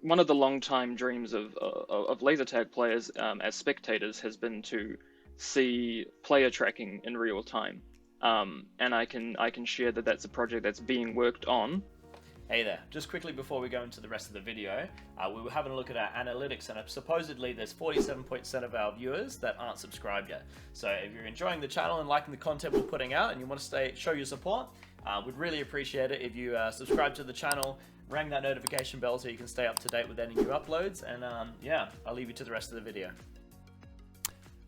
one of the long time dreams of laser tag players as spectators has been to see player tracking in real time. And I can share that that's a project that's being worked on. Hey there, just quickly before we go into the rest of the video, we were having a look at our analytics, and supposedly there's 47% of our viewers that aren't subscribed yet. So if you're enjoying the channel and liking the content we're putting out and you want to show your support, we'd really appreciate it if you subscribe to the channel, ring that notification bell so you can stay up to date with any new uploads, and yeah, I'll leave you to the rest of the video.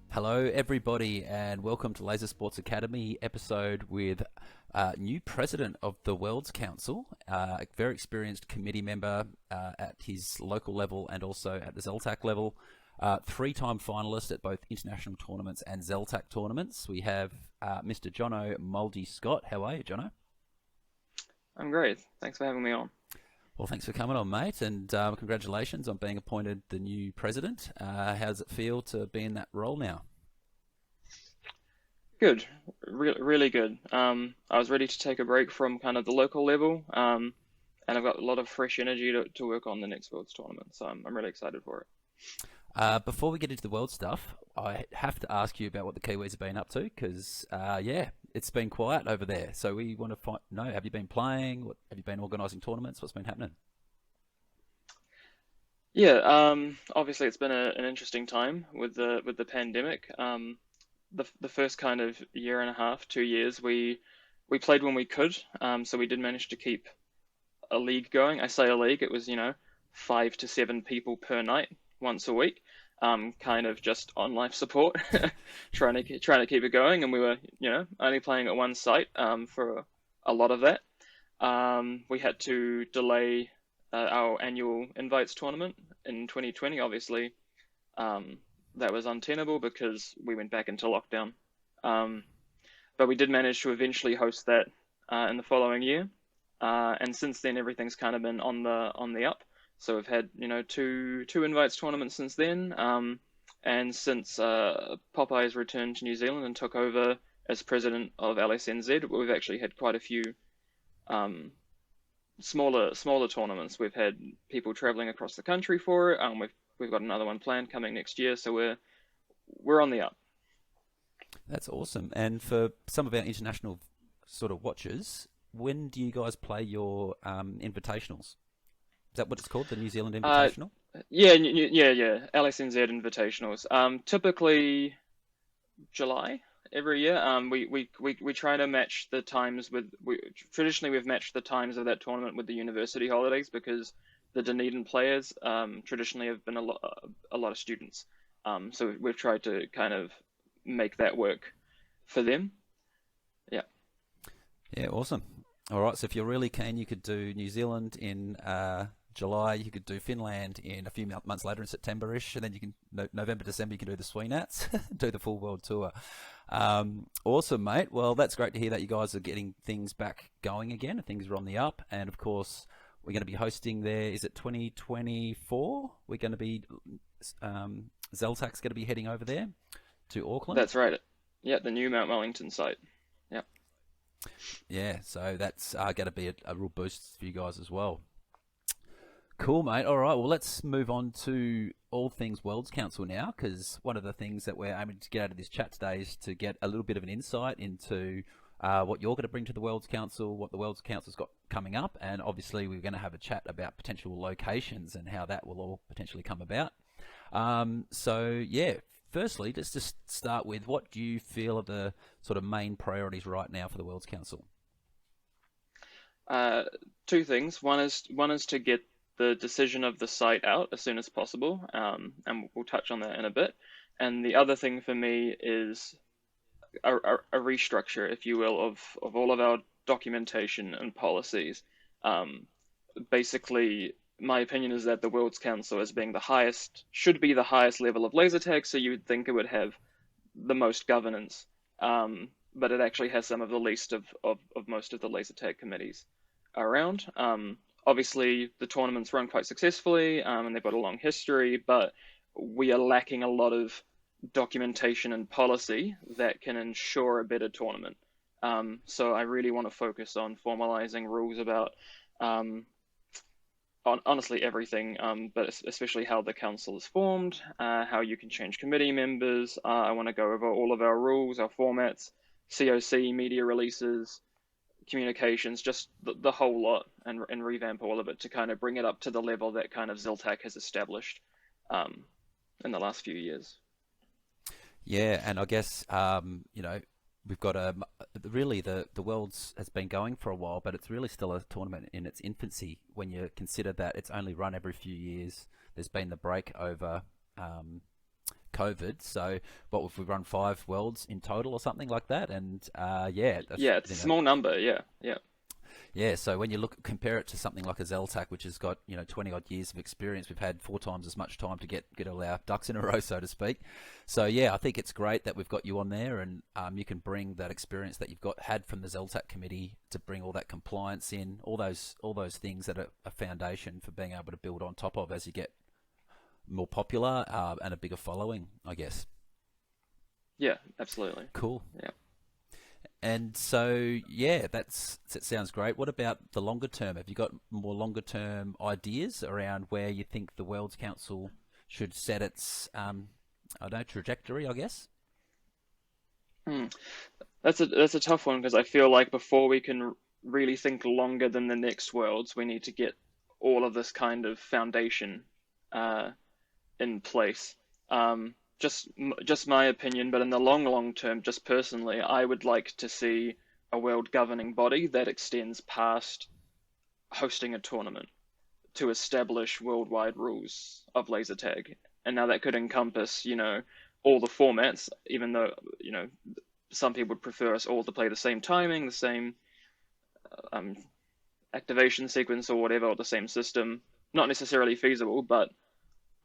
Hello everybody and welcome to Laser Sports Academy episode with new president of the Worlds Council, a very experienced committee member at his local level and also at the Zeltac level, three-time finalist at both international tournaments and Zeltac tournaments. We have Mr. Jono Mouldy Scott. How are you, Jono? I'm great. Thanks for having me on. Well, thanks for coming on, mate, and congratulations on being appointed the new president. How does it feel to be in that role now? Good, really good. I was ready to take a break from kind of the local level, and I've got a lot of fresh energy to work on the next Worlds tournament, so I'm really excited for it. Before we get into the world stuff, I have to ask you about what the Kiwis have been up to, because, yeah, it's been quiet over there. So we want to know, have you been playing? Have you been organising tournaments? What's been happening? Yeah, obviously it's been an interesting time with the pandemic. The first kind of year and a half, 2 years, we played when we could. So we did manage to keep a league going. I say a league, it was 5 to 7 people per night, once a week. Kind of just on life support, trying to keep it going, and we were only playing at one site for a lot of that. We had to delay our annual invites tournament in 2020. Obviously, that was untenable because we went back into lockdown. But we did manage to eventually host that in the following year, and since then everything's kind of been on the up. So we've had two invites tournaments since then, and since Popeye's returned to New Zealand and took over as president of LSNZ, we've actually had quite a few smaller tournaments. We've had people traveling across the country for it. We've got another one planned coming next year, so we're on the up. That's awesome. And for some of our international sort of watchers, when do you guys play your invitationals? Is that what it's called, the New Zealand Invitational? Yeah. LSNZ Invitationals. Typically July every year. We try to match the times with. Traditionally, we've matched the times of that tournament with the university holidays because the Dunedin players traditionally have been a lot of students. So we've tried to kind of make that work for them. Yeah. Yeah, awesome. All right, so if you're really keen, you could do New Zealand in July, you could do Finland in a few months later in September-ish, and then you can, November, December, you can do the Sweenats, do the full world tour. Awesome, mate. Well, that's great to hear that you guys are getting things back going again. Things are on the up, and of course, we're going to be hosting there. Is it 2024? We're going to be, Zeltac's going to be heading over there to Auckland. That's right. Yeah, the new Mount Wellington site. Yeah. Yeah, so that's going to be a real boost for you guys as well. Cool, mate. All right, well, let's move on to all things Worlds Council now, because one of the things that we're aiming to get out of this chat today is to get a little bit of an insight into what you're going to bring to the Worlds Council, what the Worlds Council's got coming up, and obviously we're going to have a chat about potential locations and how that will all potentially come about. So, yeah, firstly, let's just start with what do you feel are the sort of main priorities right now for the Worlds Council? Two things. One is to get the decision of the site out as soon as possible, and we'll touch on that in a bit. And the other thing for me is a restructure, if you will, of all of our documentation and policies. Basically, my opinion is that the Worlds Council, as being should be the highest level of laser tag, so you would think it would have the most governance, but it actually has some of the least of most of the laser tag committees around. Obviously, the tournament's run quite successfully, and they've got a long history, but we are lacking a lot of documentation and policy that can ensure a better tournament. So I really want to focus on formalizing rules about honestly everything, but especially how the council is formed, how you can change committee members. I want to go over all of our rules, our formats, COC, media releases, communications, just the whole lot, and revamp all of it to kind of bring it up to the level that kind of Ziltak has established um, in the last few years. Yeah, and I guess we've got really the Worlds has been going for a while, but it's really still a tournament in its infancy when you consider that it's only run every few years. There's been the break over COVID, so what if we run 5 Worlds in total or something like that? And yeah, that's, Yeah, it's a small number. Yeah, yeah. yeah, so when you compare it to something like a Zeltak, which has got 20 odd years of experience, we've had 4 times as much time to get all our ducks in a row, so to speak. So yeah, I think it's great that we've got you on there, and you can bring that experience that you've had from the Zeltak committee to bring all that compliance in, all those things that are a foundation for being able to build on top of as you get more popular and a bigger following, I guess. Yeah, absolutely. Cool. Yeah. And so, yeah, that sounds great. What about the longer term? Have you got more longer term ideas around where you think the Worlds Council should set its, I don't know, trajectory, I guess? That's a tough one because I feel like before we can really think longer than the next Worlds, we need to get all of this kind of foundation in place. Just my opinion, but in the long term, just personally, I would like to see a world governing body that extends past hosting a tournament to establish worldwide rules of laser tag. And now that could encompass, all the formats, even though, some people would prefer us all to play the same timing, the same activation sequence or whatever, or the same system. Not necessarily feasible, but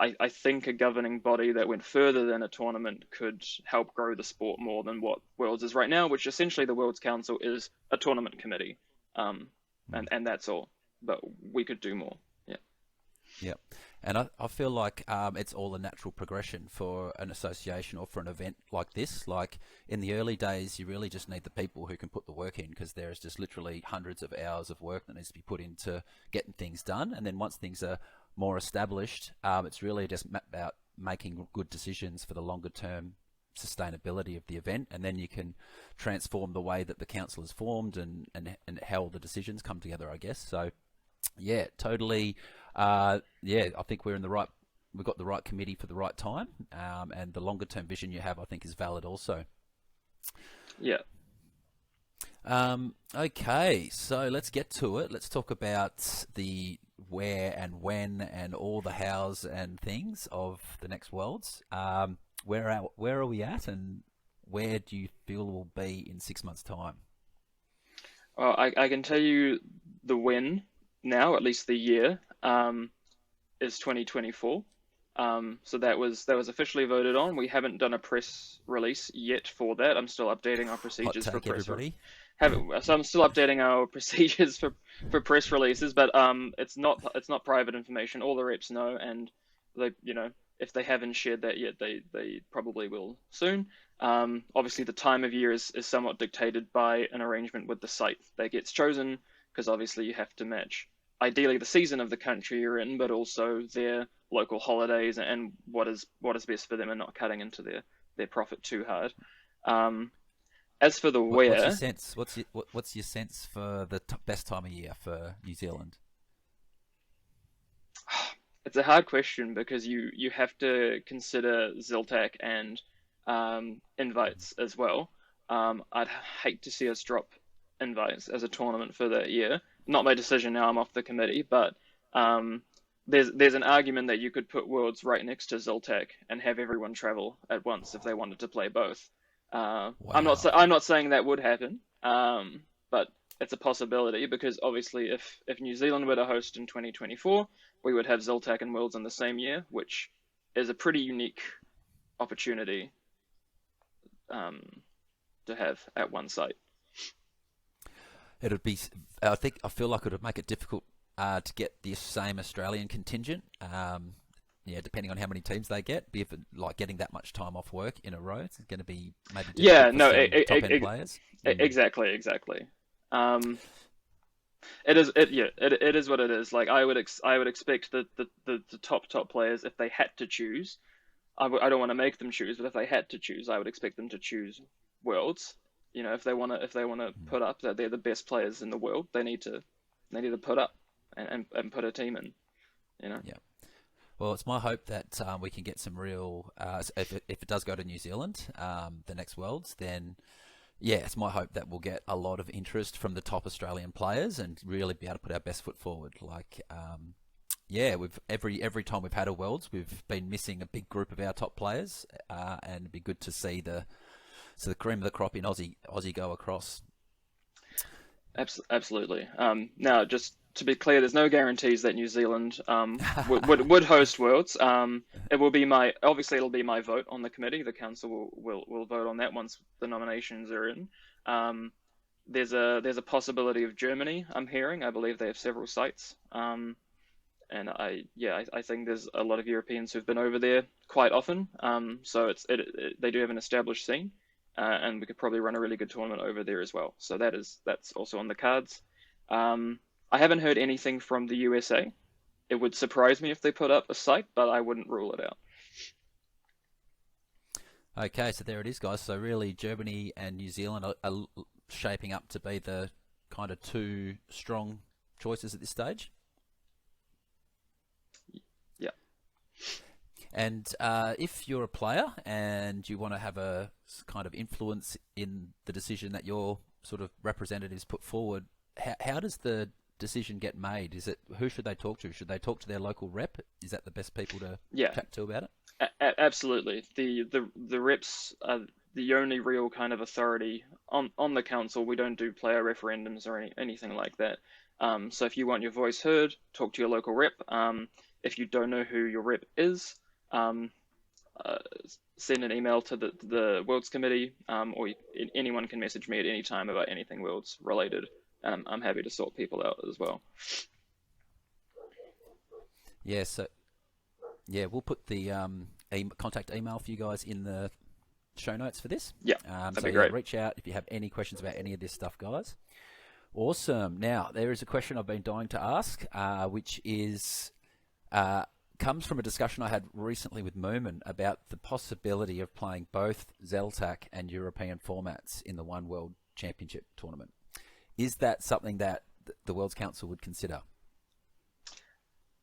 I think a governing body that went further than a tournament could help grow the sport more than what Worlds is right now, which essentially the Worlds Council is a tournament committee, and that's all. But we could do more. Yeah. Yeah, and I feel like it's all a natural progression for an association or for an event like this. Like in the early days, you really just need the people who can put the work in, because there's just literally hundreds of hours of work that needs to be put into getting things done. And then once things are more established, it's really just about making good decisions for the longer term sustainability of the event, and then you can transform the way that the council is formed and how the decisions come together, I guess. So yeah, totally. Yeah, I think we've got the right committee for the right time, and the longer term vision you have, I think, is valid also. Yeah. Okay, so let's get to it. Let's talk about the where and when and all the hows and things of the next Worlds. Where are we at, and where do you feel we'll be in 6 months' time? Well, I can tell you the when now, at least the year, is 2024. So that was officially voted on. We haven't done a press release yet for that. I'm still updating our procedures Hot for take, press. everybody. So I'm still updating our procedures for press releases, but it's not private information. All the reps know, and they if they haven't shared that yet, they probably will soon. Obviously, the time of year is somewhat dictated by an arrangement with the site that gets chosen, because obviously you have to match ideally the season of the country you're in, but also their local holidays and what is best for them, and not cutting into their profit too hard. As for the where, what's your sense? What's your sense for the best time of year for New Zealand? it's a hard question because you have to consider Ziltak and invites as well. I'd hate to see us drop invites as a tournament for that year. Not my decision now. I'm off the committee, but there's an argument that you could put Worlds right next to Ziltak and have everyone travel at once if they wanted to play both. Wow. I'm not saying that would happen, but it's a possibility, because obviously if New Zealand were to host in 2024, we would have Ziltak and Worlds in the same year, which is a pretty unique opportunity to have at one site. It'd be. I feel like it would make it difficult to get the same Australian contingent. Yeah, depending on how many teams they get, be if like getting that much time off work in a row, it's going to be maybe difficult for some top end players. Exactly. It is it yeah it is what it is. Like I would expect that the top players, if they had to choose, I don't want to make them choose, but if they had to choose, I would expect them to choose Worlds. You know, if they wanna put up that they're the best players in the world, they need to put up and put a team in. You know. Yeah. Well, it's my hope that we can get some real. If it does go to New Zealand, the next Worlds, then yeah, it's my hope that we'll get a lot of interest from the top Australian players and really be able to put our best foot forward. Like, yeah, we've every time we've had a Worlds, we've been missing a big group of our top players, and it'd be good to see the cream of the crop in Aussie go across. Absolutely. Now, just to be clear, there's no guarantees that New Zealand would host Worlds. It will be obviously it'll be my vote on the committee. The council will vote on that once the nominations are in. There's a possibility of Germany. I'm hearing. I believe they have several sites. And I think there's a lot of Europeans who've been over there quite often. So they do have an established scene. And we could probably run a really good tournament over there as well. So that's also on the cards. I haven't heard anything from the USA. It would surprise me if they put up a site, but I wouldn't rule it out. Okay, so there it is, guys. So really, Germany and New Zealand are shaping up to be the kind of two strong choices at this stage. Yeah. And if you're a player and you want to have a kind of influence in the decision that your sort of representatives put forward, how does the decision get made? Is it who should they talk to? Should they talk to their local rep? Is that the best people to chat to about it? Absolutely. The reps are the only real kind of authority on the council. We don't do player referendums or anything like that. So if you want your voice heard, talk to your local rep. If you don't know who your rep is, send an email to the Worlds Committee, or anyone can message me at any time about anything Worlds related. I'm happy to sort people out as well. Yeah, so yeah, we'll put the contact email for you guys in the show notes for this. Yeah, that'd be yeah, great. reach out if you have any questions about any of this stuff, guys. Awesome. Now, there is a question I've been dying to ask, which is comes from a discussion I had recently with Moomin about the possibility of playing both Zeltac and European formats in the One World Championship tournament. Is that something that the Worlds Council would consider?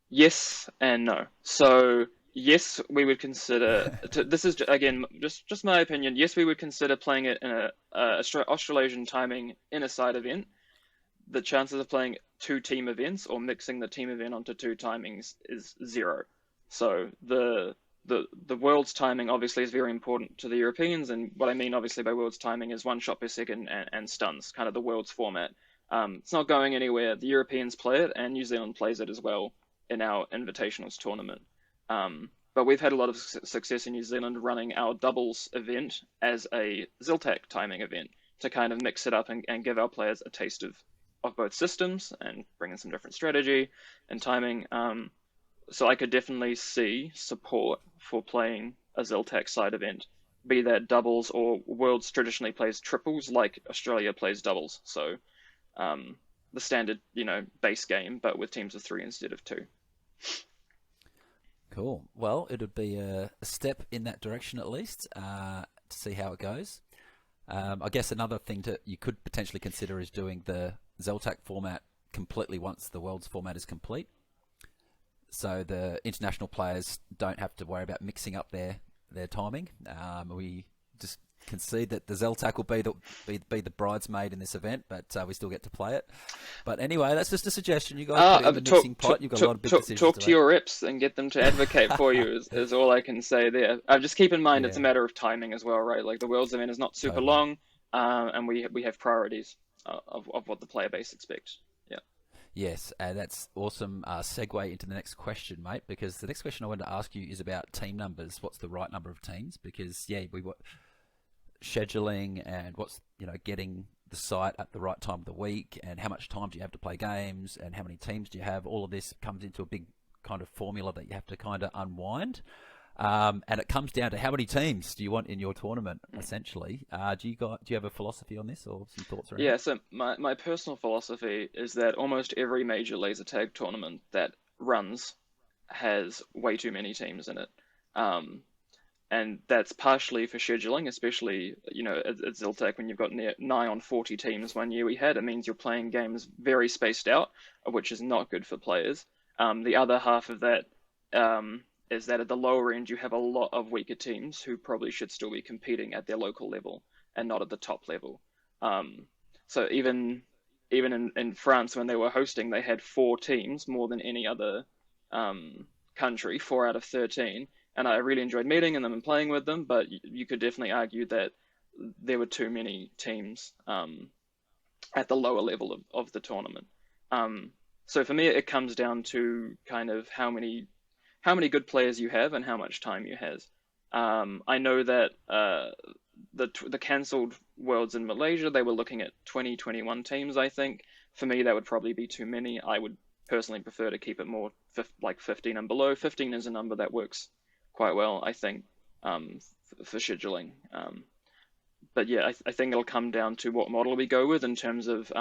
Yes and no. So yes, we would consider. This is again just my opinion. Yes, we would consider playing it in a Australasian timing in a side event. The chances of playing two team events or mixing the team event onto two timings is 0. So the world's timing obviously is very important to the Europeans, and what I mean obviously by world's timing is 1 shot per second and stuns, kind of the world's format. It's not going anywhere. The Europeans play it, and New Zealand plays it as well in our Invitationals tournament. But we've had a lot of success in New Zealand running our doubles event as a Ziltac timing event to kind of mix it up and give our players a taste of both systems and bring in some different strategy and timing. So I could definitely see support for playing a Ziltac side event, be that doubles or Worlds traditionally plays triples like Australia plays doubles. So the standard, base game, but with teams of 3 instead of 2. Cool. Well, it would be a step in that direction at least to see how it goes. I guess another thing you could potentially consider is doing the Zeltac format completely once the Worlds format is complete. So the international players don't have to worry about mixing up their timing. We just concede that the Zeltac will be the bridesmaid in this event, but we still get to play it. But anyway, that's just a suggestion. You guys put it in the mixing pot. You've got a lot of big decisions talk to to make. your reps and get them to advocate for you is all I can say there. Just keep in mind it's a matter of timing as well, right? Like the Worlds event is not super long, and we have priorities of what the player base expects. Yeah. Yes, that's awesome segue into the next question, mate, because the next question I wanted to ask you is about team numbers. What's the right number of teams? Because, we were scheduling and what's, getting the site at the right time of the week and how much time do you have to play games and how many teams do you have? All of this comes into a big kind of formula that you have to kind of unwind. And it comes down to how many teams do you want in your tournament, essentially. Do you have a philosophy on this or some thoughts around Yeah, it? so my personal philosophy is that almost every major laser tag tournament that runs has way too many teams in it. Um, and that's partially for scheduling, especially at Ziltec when you've got nigh on 40 teams one year we had. It means you're playing games very spaced out, which is not good for players. The other half of that is that at the lower end you have a lot of weaker teams who probably should still be competing at their local level and not at the top level. Um, so even in France when they were hosting, they had 4 teams more than any other country, 4 out of 13, and I really enjoyed meeting them and playing with them. But you could definitely argue that there were too many teams at the lower level of the tournament. So for me, it comes down to kind of how many good players you have and how much time you has. I know that the cancelled worlds in Malaysia, they were looking at 20, 21 teams. I think for me that would probably be too many. I would personally prefer to keep it more like 15 and below. 15 is a number that works quite well, I think, for scheduling. But yeah, I think it'll come down to what model we go with in terms of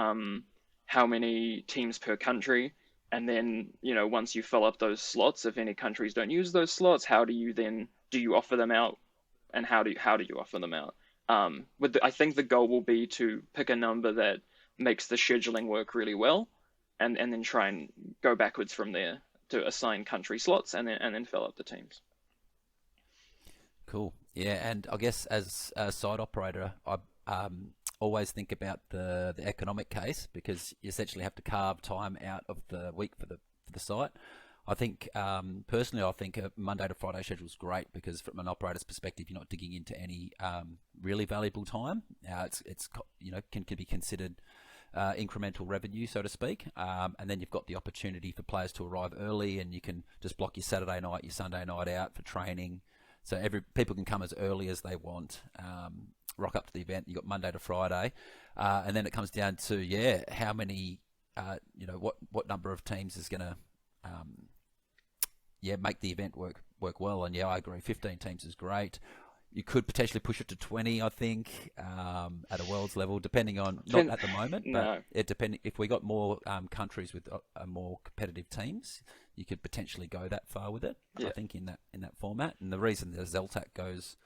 how many teams per country. And then, once you fill up those slots, if any countries don't use those slots, how do you offer them out, and how do you offer them out? I think the goal will be to pick a number that makes the scheduling work really well, and then try and go backwards from there to assign country slots and then fill up the teams. Cool. Yeah, and I guess as a site operator, I always think about the economic case, because you essentially have to carve time out of the week for the site. I think personally, I think a Monday to Friday schedule is great, because from an operator's perspective, you're not digging into any really valuable time. It's can be considered incremental revenue, so to speak. And then you've got the opportunity for players to arrive early, and you can just block your Saturday night, your Sunday night out for training. So people can come as early as they want, rock up to the event. You've got Monday to Friday, and then it comes down to how many, what number of teams is going to make the event work well. And I agree, 15 teams is great. You could potentially push it to 20, I think, at a world's level, depending on, not at the moment, but No. if we got more countries with more competitive teams, you could potentially go that far with it. Yeah. I think in that format. And the reason the Zeltac goes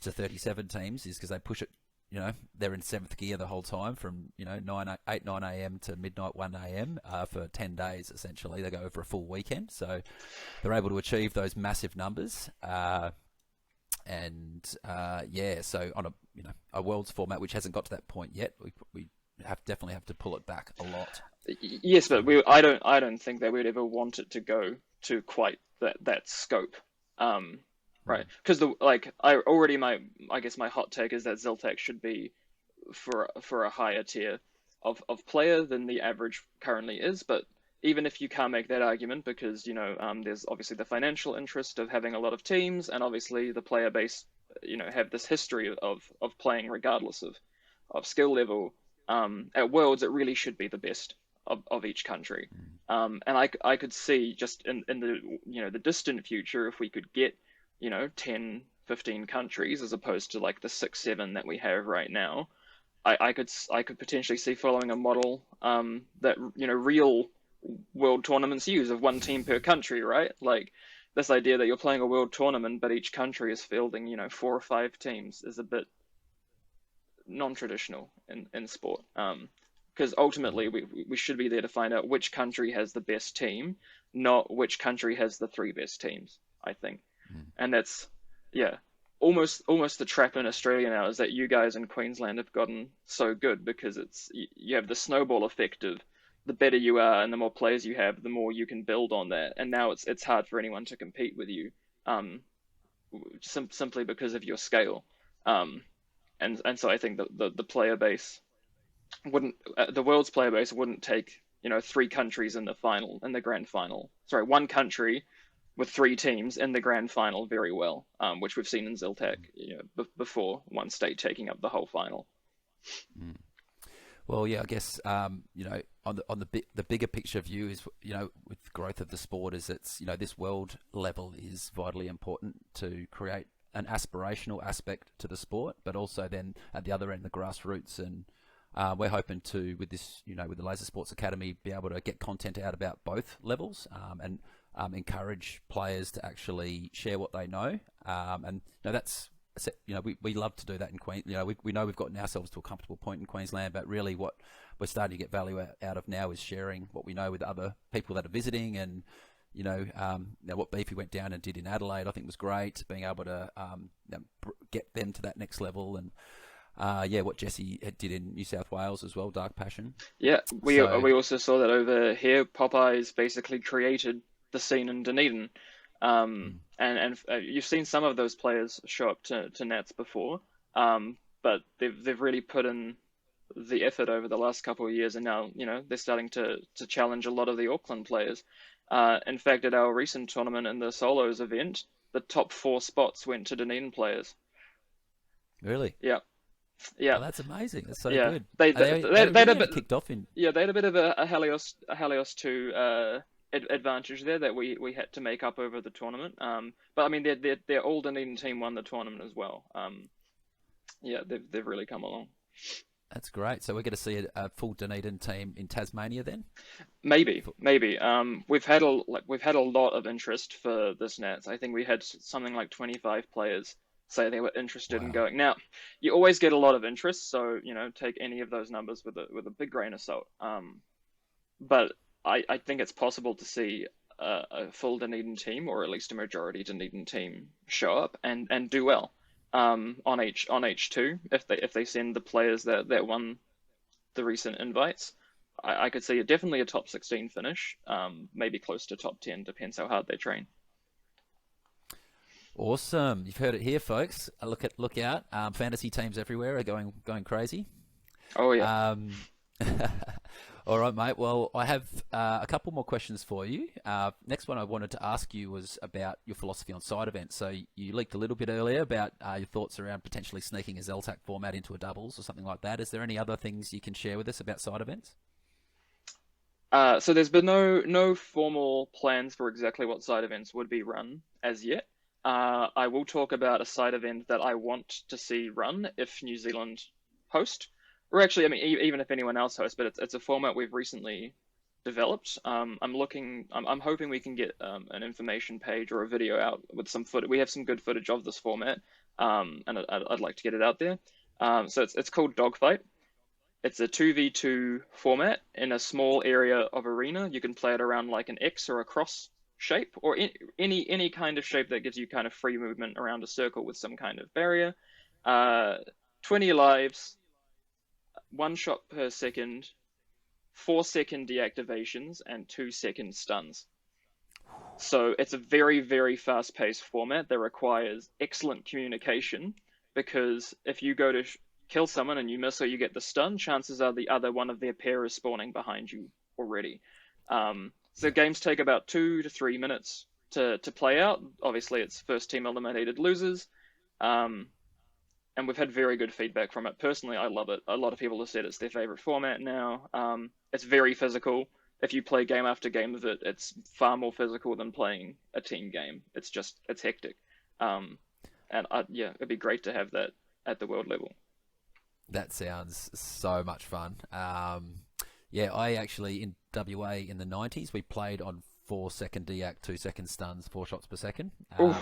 to 37 teams is because they push it. They're in 7th gear the whole time from 9 a.m. to midnight 1 a.m. For 10 days essentially. They go over a full weekend, so they're able to achieve those massive numbers. So on a world's format which hasn't got to that point yet, we definitely have to pull it back a lot. Yes, but I don't think that we'd ever want it to go to quite that scope. Right? Because I guess my hot take is that Ziltec should be for a higher tier of player than the average currently is. But even if you can't make that argument, because there's obviously the financial interest of having a lot of teams, and obviously the player base, have this history of playing regardless of skill level. At Worlds, it really should be the best of each country. And I could see just in the distant future, if we could get 10, 15 countries as opposed to like the 6, 7 that we have right now. I could potentially see following a model that real world tournaments use, of one team per country, right? Like this idea that you're playing a world tournament but each country is fielding 4 or 5 teams is a bit non-traditional in sport. Because ultimately we should be there to find out which country has the best team, not which country has the 3 best teams, I think. And that's almost the trap in Australia now, is that you guys in Queensland have gotten so good, because you have the snowball effect of the better you are and the more players you have, the more you can build on that. And now it's hard for anyone to compete with you, simply because of your scale. And so I think the player base wouldn't the world's player base wouldn't take 3 countries in the grand final. Sorry, 1 country with 3 teams in the grand final very well, which we've seen in Ziltec, before one state taking up the whole final. Well, yeah, I guess on the bigger picture view is, with the growth of the sport, is it's, this world level is vitally important to create an aspirational aspect to the sport, but also then at the other end the grassroots. And we're hoping to, with this, with the Laser Sports Academy, be able to get content out about both levels, and encourage players to actually share what they know. And that's, we love to do that in Queen. We know we've gotten ourselves to a comfortable point in Queensland, but really what we're starting to get value out of now is sharing what we know with other people that are visiting. And what Beefy went down and did in Adelaide, I think was great. Being able to get them to that next level, and what Jesse did in New South Wales as well, Dark Passion. Yeah, we So, we also saw that over here. Popeyes basically created the scene in Dunedin. And you've seen some of those players show up to Nats before, but they've really put in the effort over the last couple of years, and now they're starting to challenge a lot of the Auckland players. In fact, at our recent tournament in the solos event, the top 4 spots went to Dunedin players. really, Yeah, yeah, oh, that's amazing. That's so yeah. good. They They they they had really a only bit kicked off in. yeah they had a bit of a Helios 2 advantage there that we had to make up over the tournament. But I mean, their all Dunedin team won the tournament as well. Yeah, they've really come along. That's great. So we're going to see a full Dunedin team in Tasmania then. Maybe. We've had a lot of interest for this Nats. I think we had something like 25 players say they were interested in Wow. going. Now, you always get a lot of interest, so take any of those numbers with a big grain of salt. But I think it's possible to see a full Dunedin team, or at least a majority Dunedin team, show up and do well on H2 if they send the players that won the recent invites. I could see definitely a top 16 finish, maybe close to top 10, depends how hard they train. Awesome. You've heard it here, folks. Look out. Fantasy teams everywhere are going crazy. Oh yeah. Um, all right, mate. Well, I have a couple more questions for you. Next one I wanted to ask you was about your philosophy on side events. So you leaked a little bit earlier about your thoughts around potentially sneaking a Zeltac format into a doubles or something like that. Is there any other things you can share with us about side events? So there's been no formal plans for exactly what side events would be run as yet. I will talk about a side event that I want to see run if New Zealand host, or actually, I mean, even if anyone else hosts. But it's a format we've recently developed. I'm hoping we can get an information page or a video out with some footage. We have some good footage of this format, and I'd like to get it out there. So it's called Dogfight. It's a 2v2 format in a small area of arena. You can play it around like an X or a cross shape, or any kind of shape that gives you kind of free movement around a circle with some kind of barrier. 20 lives, 1 shot per second, 4-second deactivations, and 2-second stuns. So it's a very, very fast-paced format that requires excellent communication, because if you go to kill someone and you miss or you get the stun, chances are the other one of their pair is spawning behind you already. So games take about 2 to 3 minutes to play out. Obviously, it's first team eliminated losers. And we've had very good feedback from it. Personally, I love it. A lot of people have said it's their favorite format now. It's very physical. If you play game after game of it, it's far more physical than playing a team game. It's hectic. Yeah, it'd be great to have that at the world level. That sounds so much fun. Yeah, I actually, in WA in the 90s, we played on 4-second deac, 2-second stuns, 4 shots per second. How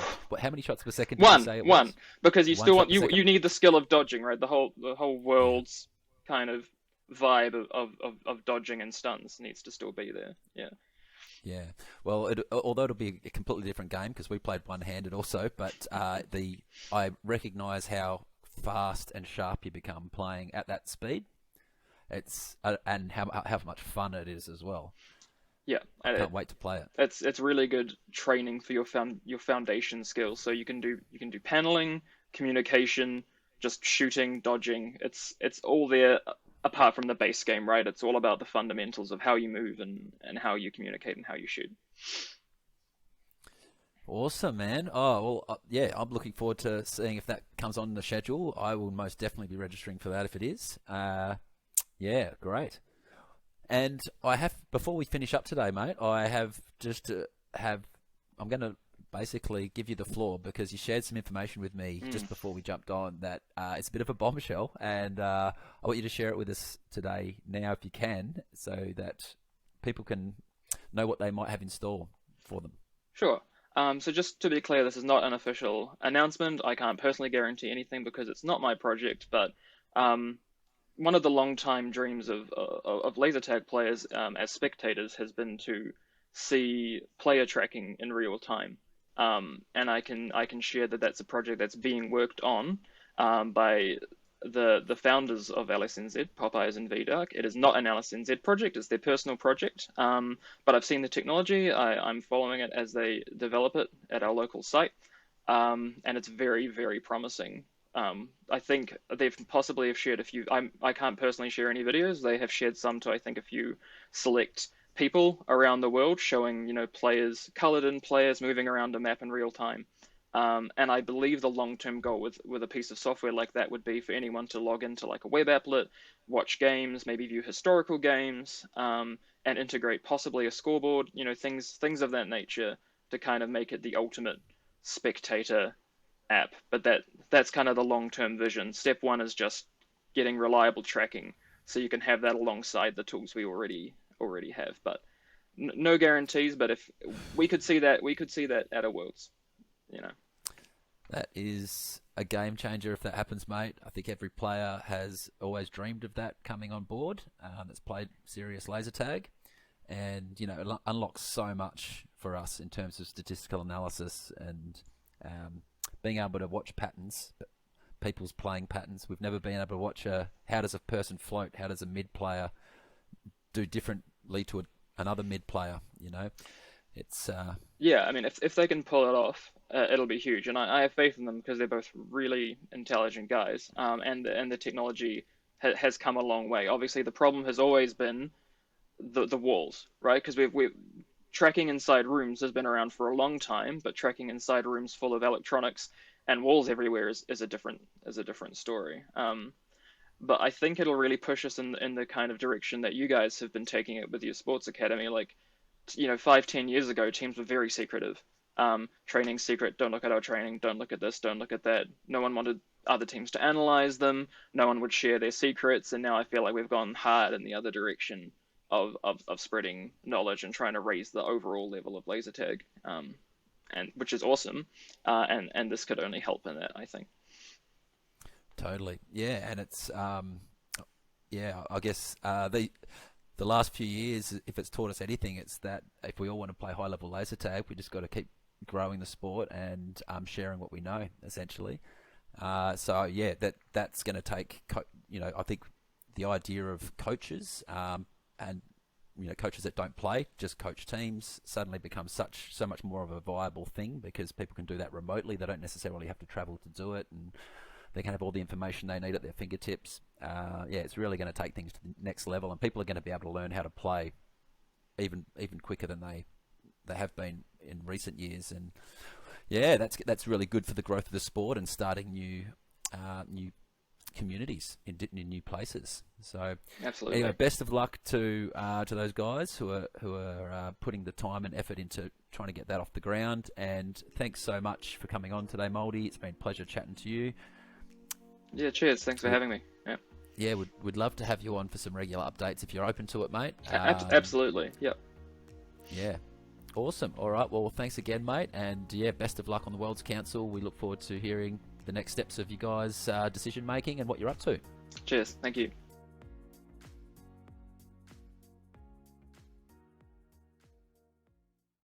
many shots per second did you say it was? One, because you One still shot want per second? you need the skill of dodging, right? The whole world's kind of vibe of dodging and stuns needs to still be there. Yeah. Yeah. Well, although it'll be a completely different game because we played one-handed also, but I recognise how fast and sharp you become playing at that speed. It's and how much fun it is as well. Yeah, I can't wait to play it. It's really good training for your foundation skills. So you can do paneling, communication, just shooting, dodging. It's all there apart from the base game, right? It's all about the fundamentals of how you move and how you communicate and how you shoot. Awesome, man. Oh, well, yeah, I'm looking forward to seeing if that comes on the schedule. I will most definitely be registering for that if it is. Yeah, great. And I have, before we finish up today, mate, I have just to have, I'm going to basically give you the floor because you shared some information with me Mm. just before we jumped on that it's a bit of a bombshell, and I want you to share it with us today now if you can, so that people can know what they might have in store for them. Sure. So just to be clear, this is not an official announcement. I can't personally guarantee anything because it's not my project, but um, one of the long-time dreams of laser tag players as spectators has been to see player tracking in real time, and I can share that that's a project that's being worked on by the founders of LSNZ, Popeyes and VDark. It is not an LSNZ project; it's their personal project. But I've seen the technology. I'm following it as they develop it at our local site, and it's very, very promising. I think they've possibly have shared a few. I can't personally share any videos. They have shared some to I think a few select people around the world, showing players, colored in players moving around a map in real time. And I believe the long-term goal with a piece of software like that would be for anyone to log into like a web applet, watch games, maybe view historical games, and integrate possibly a scoreboard. Things of that nature to kind of make it the ultimate spectator app. But that's kind of the long-term vision. Step one is just getting reliable tracking, so you can have that alongside the tools we already have. But no guarantees. But if we could see that at a Worlds. You know. That is a game changer if that happens, mate. I think every player has always dreamed of that coming on board that's played serious laser tag. And, it unlocks so much for us in terms of statistical analysis and being able to watch patterns, people's playing patterns. We've never been able to watch how does a person float, how does a mid player do differently to another mid player, It's Yeah, I mean, if they can pull it off, it'll be huge, and I have faith in them because they're both really intelligent guys. And the technology has come a long way. Obviously, the problem has always been the walls, right? Because we've tracking inside rooms has been around for a long time, but tracking inside rooms full of electronics and walls everywhere is a different story. But I think it'll really push us in the kind of direction that you guys have been taking it with your sports academy. Like, 5, 10 years ago, teams were very secretive. Training secret. Don't look at our training. Don't look at this. Don't look at that. No one wanted other teams to analyze them. No one would share their secrets. And now I feel like we've gone hard in the other direction of spreading knowledge and trying to raise the overall level of laser tag, and which is awesome. And this could only help in that, I think. totally, yeah. And it's, yeah, I guess the last few years, if it's taught us anything, it's that if we all want to play high level laser tag, we just got to keep growing the sport and sharing what we know, essentially. So yeah, that's going to take, I think the idea of coaches and coaches that don't play, just coach teams, suddenly becomes so much more of a viable thing because people can do that remotely. They don't necessarily have to travel to do it, and they can have all the information they need at their fingertips. Yeah, it's really going to take things to the next level, and people are going to be able to learn how to play even quicker than they have been in recent years. And yeah, that's really good for the growth of the sport and starting new communities in new places. So Absolutely. anyway, best of luck to those guys who are putting the time and effort into trying to get that off the ground. And thanks so much for coming on today, Mouldy. It's been a pleasure chatting to you. Yeah, cheers. Thanks for having me. Yeah. Yeah, we'd love to have you on for some regular updates if you're open to it, mate. Absolutely. Yep. Yeah. Awesome. All right. Well, thanks again, mate. And yeah, best of luck on the Worlds Council. We look forward to hearing the next steps of you guys' decision making and what you're up to. Cheers. Thank you.